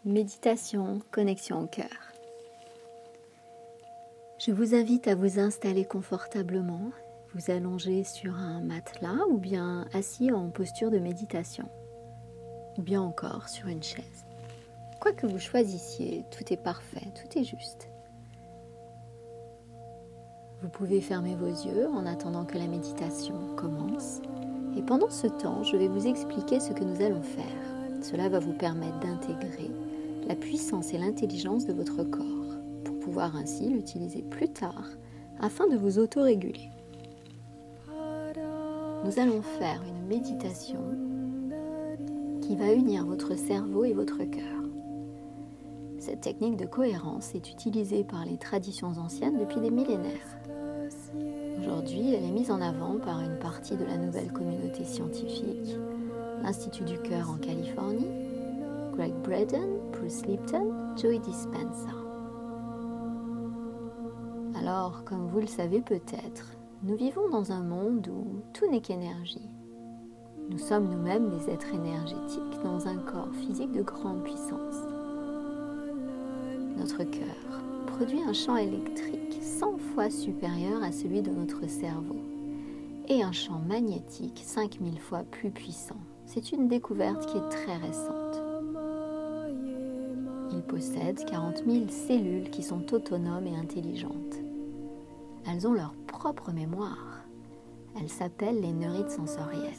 Méditation, connexion au cœur. Je vous invite à vous installer confortablement, vous allonger sur un matelas ou bien assis en posture de méditation, ou bien encore sur une chaise. Quoi que vous choisissiez, tout est parfait, tout est juste. Vous pouvez fermer vos yeux en attendant que la méditation commence. Et pendant ce temps, je vais vous expliquer ce que nous allons faire. Cela va vous permettre d'intégrer la puissance et l'intelligence de votre corps pour pouvoir ainsi l'utiliser plus tard afin de vous auto-réguler. Nous allons faire une méditation qui va unir votre cerveau et votre cœur. Cette technique de cohérence est utilisée par les traditions anciennes depuis des millénaires. Aujourd'hui, elle est mise en avant par une partie de la nouvelle communauté scientifique, l'Institut du Cœur en Californie, Gregg Braden, Bruce Lipton, Joe Dispenza. Alors, comme vous le savez peut-être, nous vivons dans un monde où tout n'est qu'énergie. Nous sommes nous-mêmes des êtres énergétiques dans un corps physique de grande puissance. Notre cœur produit un champ électrique 100 fois supérieur à celui de notre cerveau et un champ magnétique 5000 fois plus puissant. C'est une découverte qui est très récente. Il possède 40 000 cellules qui sont autonomes et intelligentes. Elles ont leur propre mémoire. Elles s'appellent les neurites sensorielles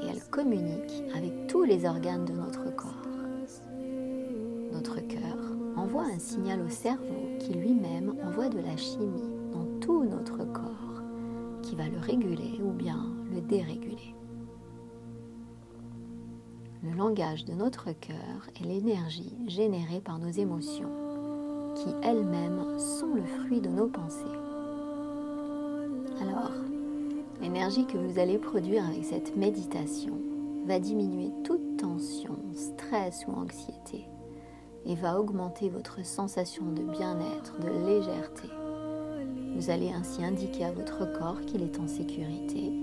et elles communiquent avec tous les organes de notre corps. Notre cœur envoie un signal au cerveau qui lui-même envoie de la chimie dans tout notre corps qui va le réguler ou bien le déréguler. Le langage de notre cœur est l'énergie générée par nos émotions, qui elles-mêmes sont le fruit de nos pensées. Alors, l'énergie que vous allez produire avec cette méditation va diminuer toute tension, stress ou anxiété et va augmenter votre sensation de bien-être, de légèreté. Vous allez ainsi indiquer à votre corps qu'il est en sécurité.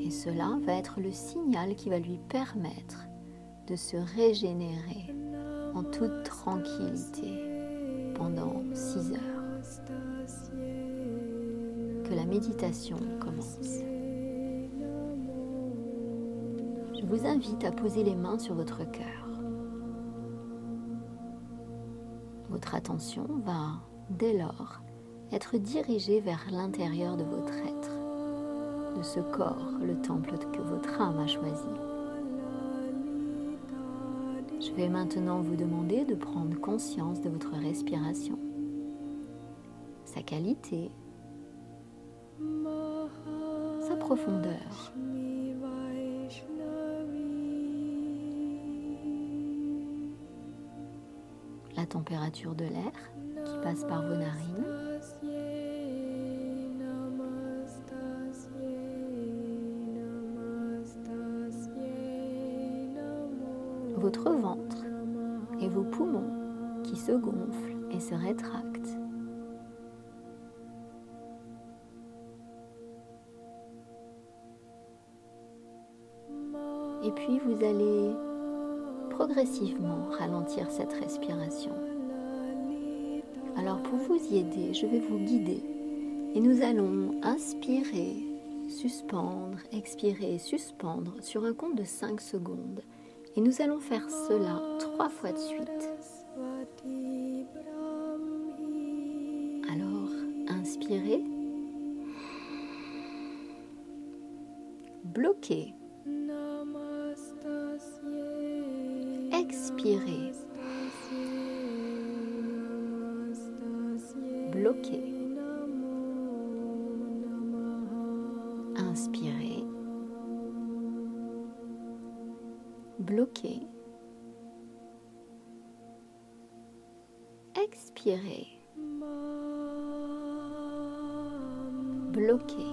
Et cela va être le signal qui va lui permettre de se régénérer en toute tranquillité pendant 6 heures. Que la méditation commence. Je vous invite à poser les mains sur votre cœur. Votre attention va, dès lors, être dirigée vers l'intérieur de votre être, de ce corps, le temple que votre âme a choisi. Je vais maintenant vous demander de prendre conscience de votre respiration, sa qualité, sa profondeur. La température de l'air qui passe par vos narines. Votre ventre et vos poumons qui se gonflent et se rétractent. Et puis vous allez progressivement ralentir cette respiration. Alors pour vous y aider, je vais vous guider et nous allons inspirer, suspendre, expirer, suspendre sur un compte de 5 secondes. Et nous allons faire cela 3 fois de suite. Alors, inspirez. Bloquez. Expirez. Bloquez. Inspirez. Bloquez. Expirez. Bloquez.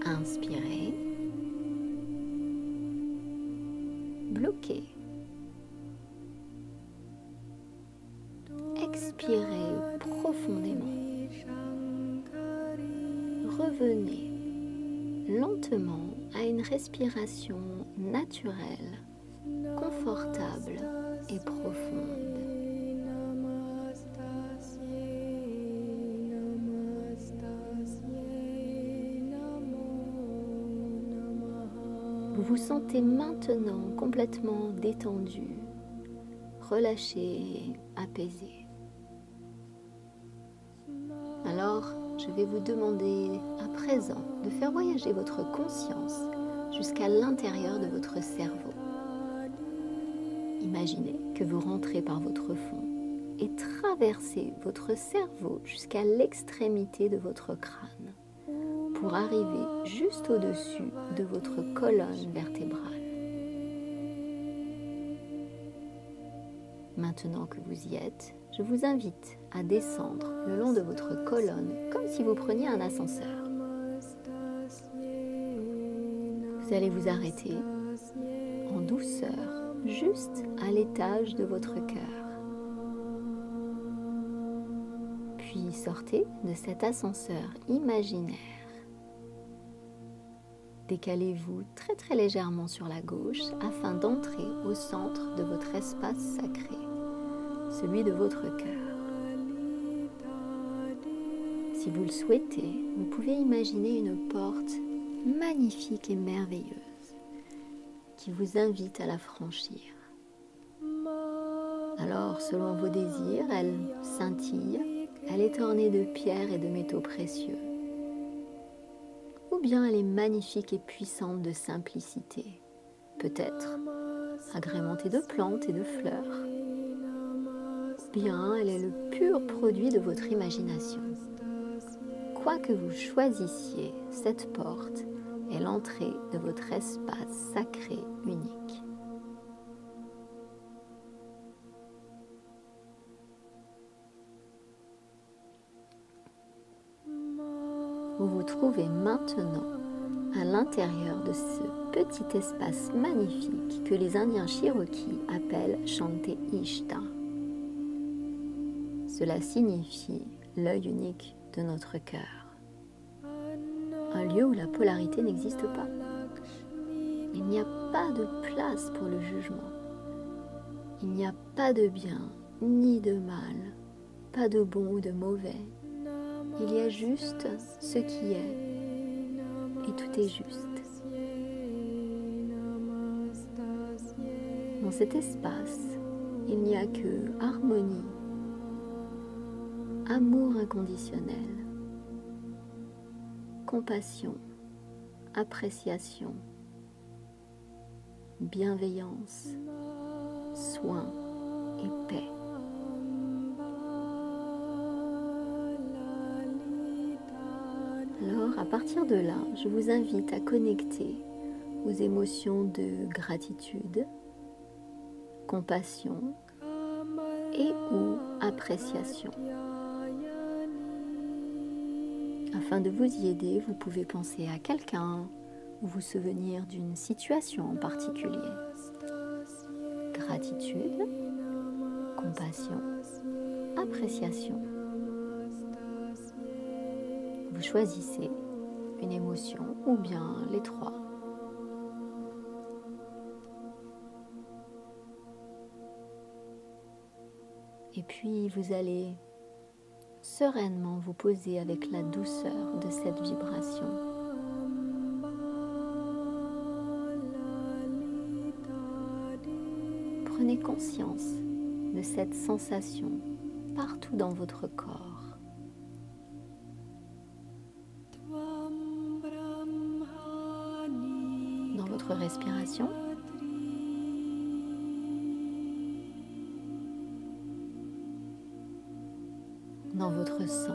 Inspirez. Bloquez. Expirez profondément. Revenez lentement à une respiration naturelle, confortable et profonde. Vous vous sentez maintenant complètement détendu, relâché et apaisé. Alors, je vais vous demander à présent de faire voyager votre conscience jusqu'à l'intérieur de votre cerveau. Imaginez que vous rentrez par votre fond et traversez votre cerveau jusqu'à l'extrémité de votre crâne pour arriver juste au-dessus de votre colonne vertébrale. Maintenant que vous y êtes, je vous invite à descendre le long de votre colonne comme si vous preniez un ascenseur. Vous allez vous arrêter en douceur, juste à l'étage de votre cœur. Puis sortez de cet ascenseur imaginaire. Décalez-vous très légèrement sur la gauche afin d'entrer au centre de votre espace sacré, celui de votre cœur. Si vous le souhaitez, vous pouvez imaginer une porte magnifique et merveilleuse qui vous invite à la franchir. Alors, selon vos désirs, elle scintille, elle est ornée de pierres et de métaux précieux. Ou bien elle est magnifique et puissante de simplicité, peut-être agrémentée de plantes et de fleurs. Ou bien elle est le pur produit de votre imagination. Quoi que vous choisissiez, cette porte est l'entrée de votre espace sacré unique. Vous vous trouvez maintenant à l'intérieur de ce petit espace magnifique que les Indiens Cherokees appellent Shanti Ishta. Cela signifie l'œil unique de notre cœur. Un lieu où la polarité n'existe pas. Il n'y a pas de place pour le jugement. Il n'y a pas de bien ni de mal, pas de bon ou de mauvais. Il y a juste ce qui est, et tout est juste. Dans cet espace, il n'y a que harmonie, amour inconditionnel, compassion, appréciation, bienveillance, soin et paix. Alors, à partir de là, je vous invite à connecter aux émotions de gratitude, compassion et ou appréciation. Afin de vous y aider, vous pouvez penser à quelqu'un ou vous souvenir d'une situation en particulier. Gratitude, compassion, appréciation. Vous choisissez une émotion ou bien les trois. Et puis vous allez sereinement vous poser avec la douceur de cette vibration. Prenez conscience de cette sensation partout dans votre corps. Dans votre respiration. Dans votre sang.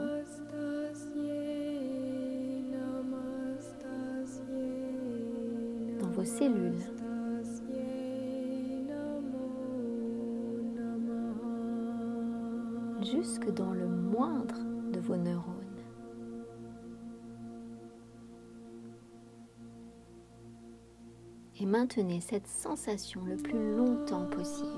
Dans vos cellules. Jusque dans le moindre de vos neurones. Et maintenez cette sensation le plus longtemps possible.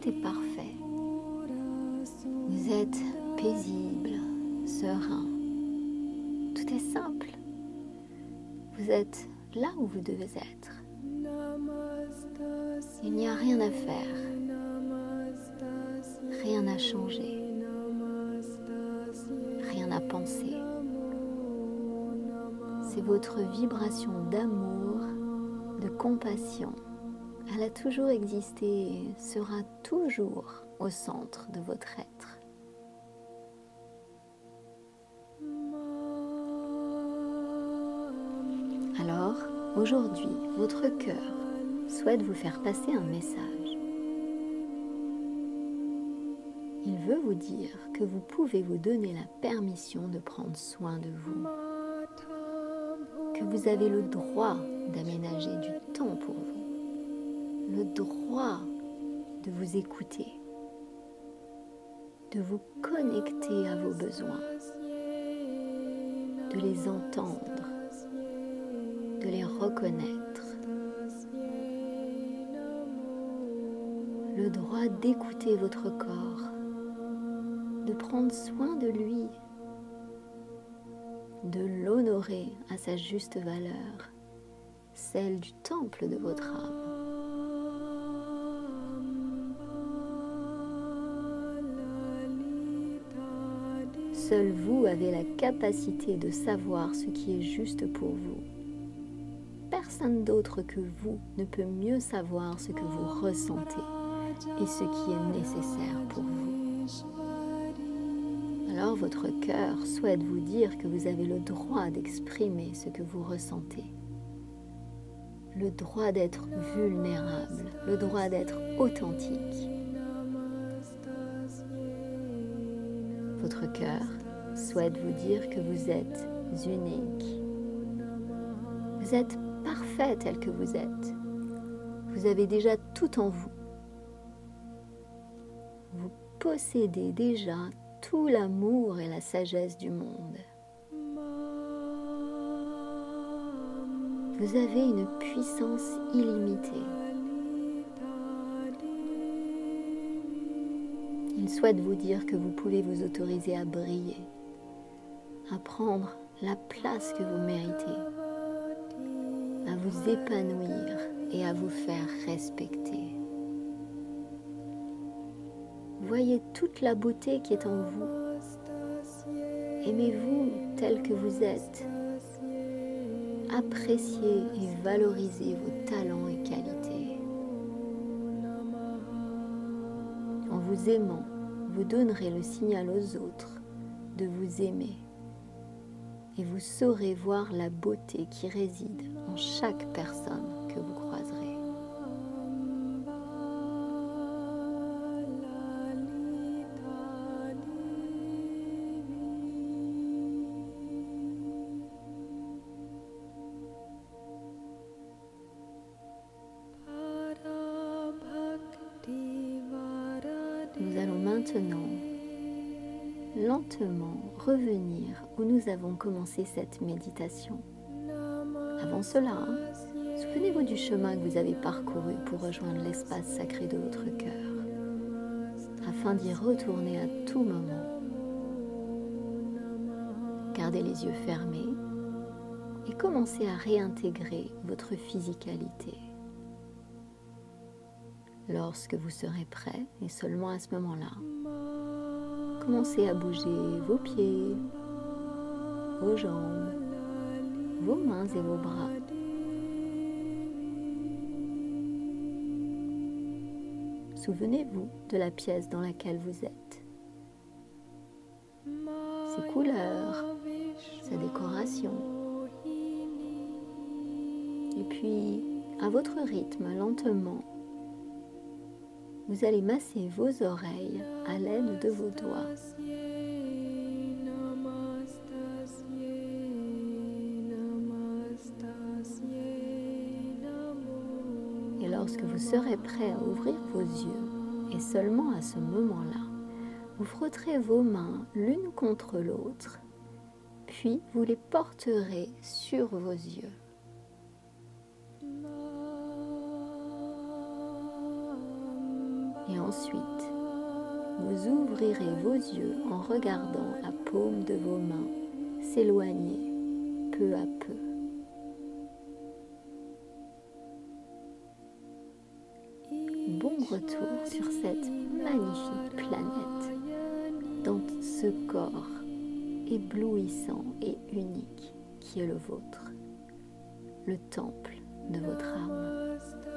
tout est parfait. Vous êtes paisible, serein. Tout est simple. Vous êtes là où vous devez être. Il n'y a rien à faire, rien à changer, rien à penser. C'est votre vibration d'amour, de compassion. Elle a toujours existé et sera toujours au centre de votre être. Alors, aujourd'hui, votre cœur souhaite vous faire passer un message. Il veut vous dire que vous pouvez vous donner la permission de prendre soin de vous, que vous avez le droit d'aménager du temps pour vous, le droit de vous écouter, de vous connecter à vos besoins, de les entendre, de les reconnaître, le droit d'écouter votre corps, de prendre soin de lui, de l'honorer à sa juste valeur, celle du temple de votre âme. Seul vous avez la capacité de savoir ce qui est juste pour vous. Personne d'autre que vous ne peut mieux savoir ce que vous ressentez et ce qui est nécessaire pour vous. Alors votre cœur souhaite vous dire que vous avez le droit d'exprimer ce que vous ressentez, le droit d'être vulnérable, le droit d'être authentique. Votre cœur souhaite vous dire que vous êtes unique. Vous êtes parfait tel que vous êtes. Vous avez déjà tout en vous. Vous possédez déjà tout l'amour et la sagesse du monde. Vous avez une puissance illimitée. Il souhaite vous dire que vous pouvez vous autoriser à briller, à prendre la place que vous méritez, à vous épanouir et à vous faire respecter. Voyez toute la beauté qui est en vous. Aimez-vous tel que vous êtes. Appréciez et valorisez vos talents et qualités. En vous aimant, vous donnerez le signal aux autres de vous aimer. Et vous saurez voir la beauté qui réside en chaque personne que vous croiserez. Nous allons maintenant lentement revenir où nous avons commencé cette méditation. Avant cela, souvenez-vous du chemin que vous avez parcouru pour rejoindre l'espace sacré de votre cœur, afin d'y retourner à tout moment. Gardez les yeux fermés et commencez à réintégrer votre physicalité. Lorsque vous serez prêt, et seulement à ce moment-là, commencez à bouger vos pieds, vos jambes, vos mains et vos bras. Souvenez-vous de la pièce dans laquelle vous êtes. Ses couleurs, sa décoration. Et puis, à votre rythme, lentement, vous allez masser vos oreilles à l'aide de vos doigts. Et lorsque vous serez prêt à ouvrir vos yeux, et seulement à ce moment-là, vous frotterez vos mains l'une contre l'autre, puis vous les porterez sur vos yeux. Et ensuite, vous ouvrirez vos yeux en regardant la paume de vos mains s'éloigner peu à peu. Bon retour sur cette magnifique planète, dans ce corps éblouissant et unique qui est le vôtre, le temple de votre âme.